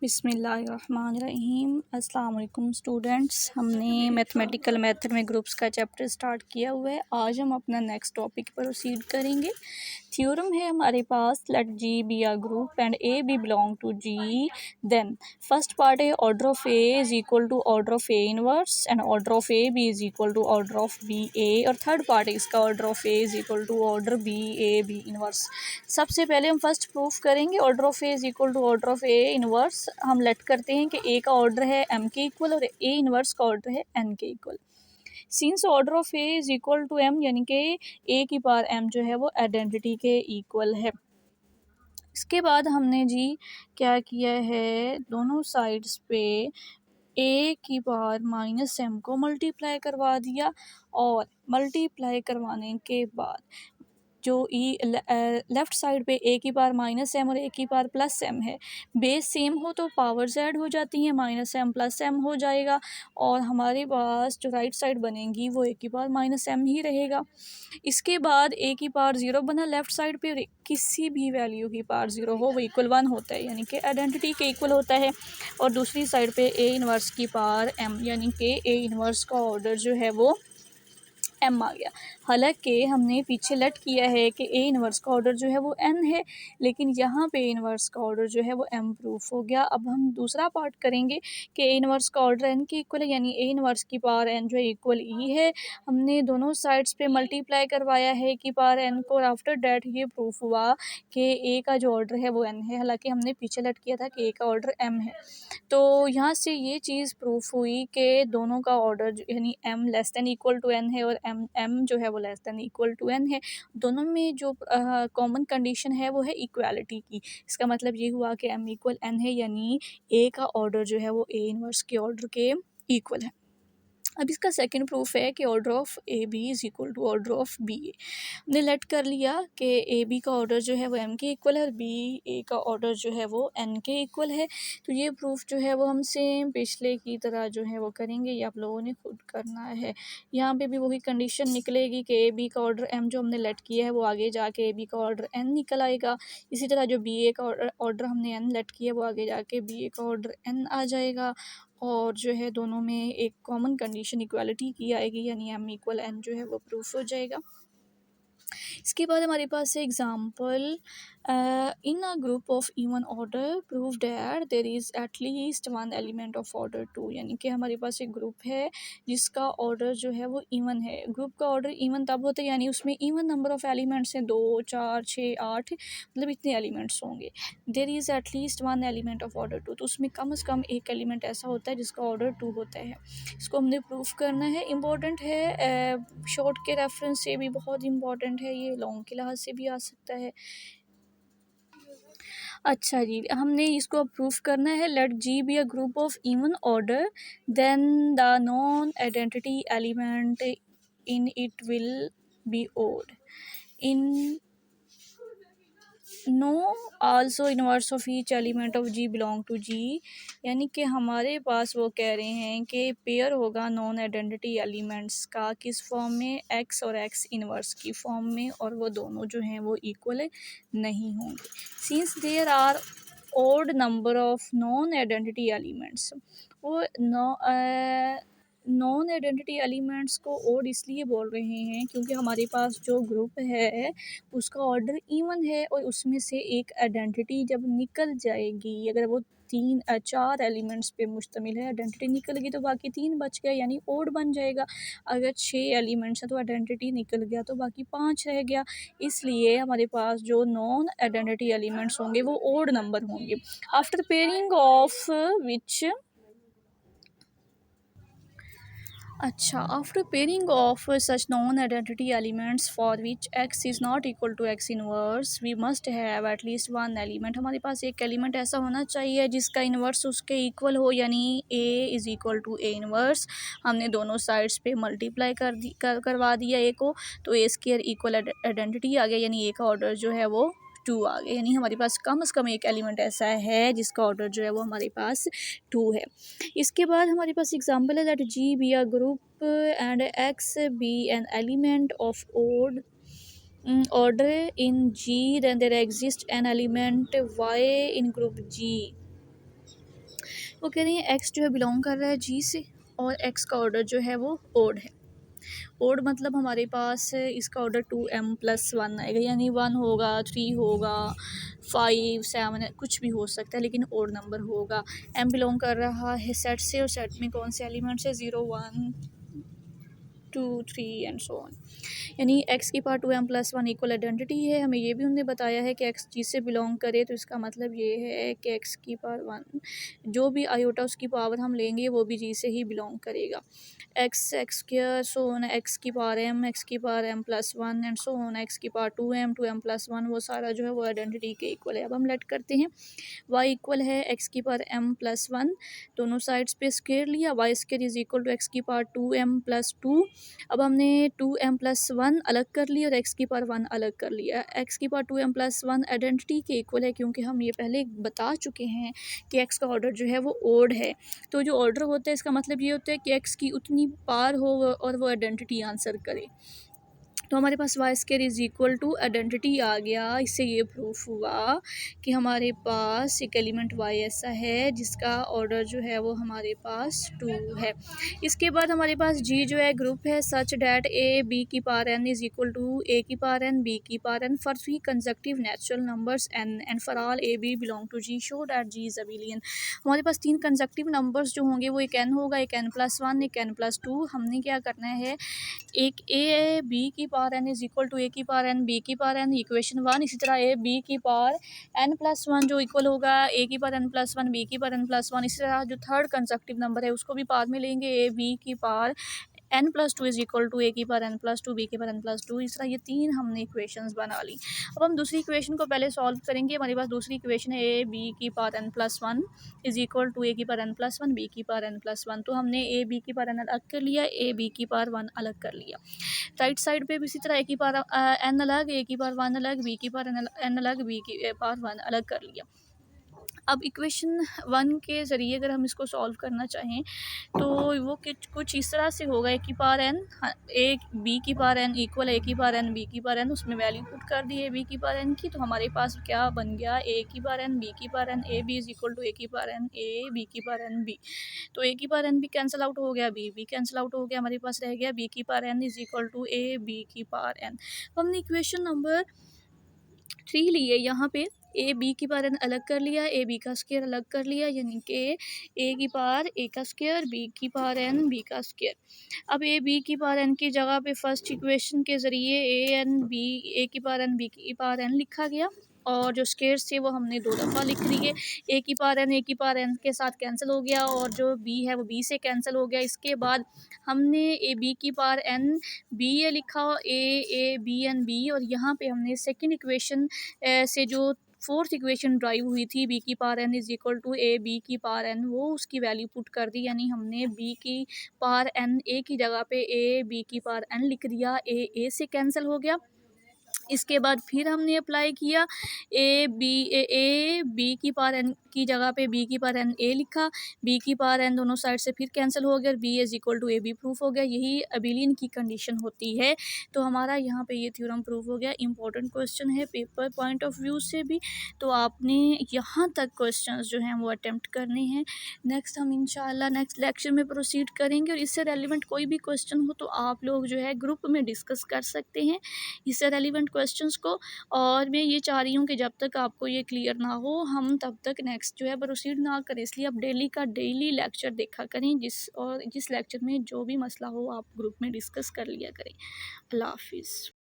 बिस्मिल्लाहिर्रहमानिर्रहीम। अस्सलाम वालेकुम स्टूडेंट्स, हमने मैथमेटिकल मेथड में ग्रुप्स का चैप्टर स्टार्ट किया हुआ है। आज हम अपना नेक्स्ट टॉपिक पर प्रोसीड करेंगे। थ्योरम है हमारे पास, let G be a group and a b belong to G. Then first part है order of A is equal to order of A inverse and order of a B is equal to order of b a. और third part है इसका, order of A is equal to order B A B inverse. सबसे पहले हम first proof करेंगे order of A is equal to order of A inverse. हम let करते हैं कि ए का ऑर्डर है एम के इक्वल और ए इनवर्स का ऑर्डर है एन के equal. Since order of A is equal to m, यानी कि ए की पावर एम जो है वो आइडेंटिटी के इक्वल है। इसके बाद हमने जी क्या किया है, दोनों साइड्स पे ए की पावर माइनस एम को मल्टीप्लाई करवा दिया और मल्टीप्लाई करवाने के बाद जो लेफ़्ट साइड पे ए की पावर माइनस एम और ए की पावर प्लस एम है, बेस सेम हो तो पावर्स ऐड हो जाती हैं, माइनस एम प्लस एम हो जाएगा और हमारे पास जो राइट साइड बनेगी वो ए की पावर माइनस एम ही रहेगा। इसके बाद ए की पावर ज़ीरो बना लेफ़्ट साइड पे, और किसी भी वैल्यू की पावर ज़ीरो हो वो इक्वल वन होता है, यानी कि आइडेंटिटी के इक्वल होता है। और दूसरी साइड पे ए इनवर्स की पावर एम, यानी कि ए इनवर्स का ऑर्डर जो है वो एम आ गया। हालांकि हमने पीछे लेट किया है कि ए इनवर्स का ऑर्डर जो है वो एन है, लेकिन यहाँ पे इनवर्स का ऑर्डर जो है वो एम प्रूफ हो गया। अब हम दूसरा पार्ट करेंगे कि ए इनवर्स का ऑर्डर एन के इक्वल है, यानी ए इनवर्स की पावर एन जो है इक्वल ई है। हमने दोनों साइड्स पे मल्टीप्लाई करवाया है कि पावर एन को, और आफ्टर डैट ये प्रूफ हुआ कि ए का जो ऑर्डर है वो एन है। हालांकि हमने पीछे लेट किया था कि ए का ऑर्डर एम है। तो यहाँ से ये चीज़ प्रूफ हुई कि दोनों का ऑर्डर यानी m less than equal to n है और एम एम जो है वो less than equal to n है। दोनों में जो कॉमन कंडीशन है वो है इक्वालिटी की। इसका मतलब ये हुआ कि एम इक्वल एन है, यानी ए का ऑर्डर जो है वो ए इनवर्स के ऑर्डर के इक्वल है। अब इसका सेकंड प्रूफ है कि order of a b is equal to order of b a. हमने लेट कर लिया कि ए बी का ऑर्डर जो है वो एम के इक्वल है और बी ए का ऑर्डर जो है वो एन के इक्वल है। तो ये प्रूफ जो है वो हम सेम पिछले की तरह जो है वो करेंगे, ये आप लोगों ने खुद करना है। यहाँ पे भी वही कंडीशन निकलेगी कि ए बी का ऑर्डर एम जो हमने लेट किया है वो आगे जाके ए बी का ऑर्डर एन निकल आएगा। इसी तरह जो बी ए का ऑर्डर हमने एन लेट किया है वो आगे जाके बी ए का ऑर्डर एन आ जाएगा। और जो है दोनों में एक कॉमन कंडीशन इक्वालिटी की आएगी, यानी एम इक्वल एन जो है वो प्रूफ हो जाएगा। इसके बाद हमारे पास है example, in a group of even order prove that there is at least one element of order two. यानी कि हमारे पास एक ग्रुप है जिसका ऑर्डर जो है वो इवन है। ग्रुप का ऑर्डर इवन तब होता है यानी उसमें इवन नंबर ऑफ एलिमेंट्स हैं, 2 4 6 8, मतलब इतने एलिमेंट्स होंगे। There is at least one element of order two, तो उसमें कम से कम एक एलिमेंट ऐसा होता है जिसका ऑर्डर टू होता है। इसको हमने प्रूफ करना है। इम्पॉर्टेंट है, शॉर्ट के रेफरेंस से भी बहुत इंपॉर्टेंट है, ये लॉन्ग के लिहाज से भी आ सकता है। अच्छा जी, हमने इसको प्रूफ करना है। Let G be a group of even order, then the non identity element in it will be odd in no also inverse of each element of G belong to G. यानी कि हमारे पास वो कह रहे हैं कि पेयर होगा non identity elements का, किस फॉर्म में, एक्स और एक्स इनवर्स की फॉर्म में, और वो दोनों जो हैं वो इक्वल नहीं होंगे। Since there are odd number of non identity elements, वो नॉन आइडेंटिटी एलिमेंट्स को ओड इसलिए बोल रहे हैं क्योंकि हमारे पास जो ग्रुप है उसका ऑर्डर इवन है और उसमें से एक आइडेंटिटी जब निकल जाएगी, अगर वो 4 एलिमेंट्स पे मुश्तमिल है, आइडेंटिटी निकल गई तो बाकी 3 बच गया, यानी ओड बन जाएगा। अगर 6 एलिमेंट्स हैं तो आइडेंटिटी निकल गया तो बाकी 5 रह गया। इसलिए हमारे पास जो नॉन आइडेंटिटी एलिमेंट्स होंगे वो ओड नंबर होंगे। आफ्टर पेयरिंग ऑफ विच अच्छा, after pairing of such non identity elements for which x is not equal to x inverse we must have at least one element. हमारे पास एक element ऐसा होना चाहिए जिसका इन्वर्स उसके इक्वल हो, यानी A is equal to A inverse. हमने दोनों साइड्स पे मल्टीप्लाई करवा दिया ए को, तो ए स्क्वायर इक्वल आइडेंटिटी आ गया, यानी ए का ऑर्डर जो है वो 2 आ गया। यानी हमारे पास कम से कम एक एलिमेंट ऐसा है जिसका ऑर्डर जो है वो हमारे पास 2 है। इसके बाद हमारे पास एग्जांपल है that G be a group and x be an element of odd order in G, then there exists an element Y in group G वो कह रही है एक्स जो है बिलोंग कर रहा है जी से और एक्स का ऑर्डर जो है वो ओड है। ओड मतलब हमारे पास इसका ऑर्डर 2m+1 आएगा, यानी 1 होगा, 3 होगा, 5 7 कुछ भी हो सकता है, लेकिन ओड नंबर होगा। m बिलोंग कर रहा है सेट से, और सेट में कौन से एलिमेंट्स है, 0 1 2 3 एंड सो ऑन। यानी एक्स की पावर 2m+1 इक्वल आइडेंटिटी है। हमें ये भी उन्होंने बताया है कि एक्स जी से बिलोंग करे, तो इसका मतलब ये है कि एक्स की पावर 1 जो भी आयोटा उसकी पावर हम लेंगे वो भी जी से ही बिलोंग करेगा। X x square so on, x की पावर m, एक्स की power m+1 and so on, x की पावर 2m+1, वो सारा जो है वो आइडेंटिटी के इक्वल है। अब हम लेट करते हैं, y इक्वल है एक्स की पावर m+1, दोनों साइड्स पे स्क्वायर लिया, y square is equal to x की पावर 2m+2। अब हमने 2m+1 अलग कर लिया और x की पावर 1 अलग कर लिया। x की पावर 2m+1 आइडेंटिटी के इक्वल है, क्योंकि हम ये पहले बता चुके हैं कि x का ऑर्डर जो है वो ओड है। तो जो ऑर्डर होता है इसका मतलब ये होता है कि x की उतनी पावर हो और वो आइडेंटिटी आंसर करे। तो हमारे पास Y square is equal to identity आ गया। इससे ये प्रूफ हुआ कि हमारे पास एक एलिमेंट वाई ऐसा है जिसका ऑर्डर जो है वो हमारे पास 2 है। इसके बाद हमारे पास जी जो है ग्रुप है सच डैट ए बी की power n is equal to ए की पावर एन बी की power n for 3 consecutive natural numbers n and for all a b belong to G show that G is abelian. हमारे पास 3 consecutive numbers जो होंगे वो एक N होगा, एक n+1, एक n+2। हमने क्या करना है, एक ए बी की power n is equal to ए की पावर एन बी की पावर एन, इक्वेशन 1। इसी तरह ए बी की पावर n+1 जो इक्वल होगा ए की पावर n+1 बी की पावर n+1। इसी तरह जो थर्ड कंसेक्टिव नंबर है उसको भी बाद में लेंगे, ए बी की power n+2 is equal to ए की पावर n+2 बी की पावर n+2। इस तरह ये 3 हमने इक्वेशंस बना ली। अब हम दूसरी इक्वेशन को पहले सॉल्व करेंगे। हमारे पास दूसरी इक्वेशन है ए बी की power n+1 is equal to ए की पावर n+1 बी की पावर n+1। तो हमने ए बी की पावर n अलग कर लिया, ए बी की पावर 1 अलग कर लिया। राइट साइड पे भी इसी तरह ए की पावर n अलग, ए की पावर 1 अलग, बी की पावर n अलग, बी की पावर 1 अलग कर लिया। अब इक्वेशन 1 के ज़रिए अगर हम इसको सॉल्व करना चाहें तो वो कुछ इस तरह से होगा, ए की पावर एन, ए बी की पावर एन इक्वल ए की पावर एन बी की पावर एन, उसमें वैल्यू पुट कर दी ए बी की पावर एन की। तो हमारे पास क्या बन गया, ए की पावर एन बी की power N A B is equal to ए की पावर एन ए बी की पावर एन बी। तो ए की पावर एन भी कैंसिल आउट हो गया, बी भी कैंसिल आउट हो गया, हमारे पास रह गया बी की power n is equal to a B की पावर एन। तो हमने इक्वेशन नंबर 3 लिए, यहाँ पे ए बी की पावर एन अलग कर लिया, ए बी का स्क्वायर अलग कर लिया, यानी कि ए की पावर ए का स्क्वायर बी की पावर एन बी का स्क्वायर। अब ए बी की पावर एन की जगह पे फर्स्ट इक्वेशन के ज़रिए ए की पावर एन बी की पावर एन लिखा गया, और जो स्क्वायर्स थे वो हमने 2 दफ़ा लिख लिए। ए की पावर एन के साथ कैंसिल हो गया, और जो बी है वो बी से कैंसिल हो गया। इसके बाद हमने ए बी की पावर एन बी ए लिखा, ए बी एन बी, और यहाँ पे हमने सेकंड इक्वेशन से जो फोर्थ इक्वेशन ड्राइव हुई थी बी की power n is equal to a B की पावर एन, वो उसकी वैल्यू पुट कर दी, यानी हमने बी की पावर एन ए की जगह पे ए बी की पावर एन लिख दिया, ए से कैंसिल हो गया। इसके बाद फिर हमने अप्लाई किया, ए बी की पावर एन की जगह पे बी की पावर एन ए लिखा, बी की पावर एन दोनों साइड से फिर कैंसिल हो गया और b is equal to a b proof हो गया। यही अबिलियन की कंडीशन होती है। तो हमारा यहाँ पे ये थ्योरम प्रूफ हो गया। इंपॉर्टेंट क्वेश्चन है पेपर पॉइंट ऑफ व्यू से भी, तो आपने यहाँ तक क्वेश्चंस जो हैं वो अटेम्प्ट करने हैं। नेक्स्ट हम इंशाल्लाह नेक्स्ट लेक्चर में प्रोसीड करेंगे, और इससे रेलिवेंट कोई भी क्वेश्चन हो तो आप लोग जो है ग्रुप में डिस्कस कर सकते हैं इससे रेलिवेंट क्वेश्चंस को। और मैं ये चाह रही हूँ कि जब तक आपको ये क्लियर ना हो हम तब तक नेक्स्ट जो है प्रोसीड ना करें, इसलिए आप डेली का डेली लेक्चर देखा करें, जिस लेक्चर में जो भी मसला हो आप ग्रुप में डिस्कस कर लिया करें। अल्लाह हाफिज़।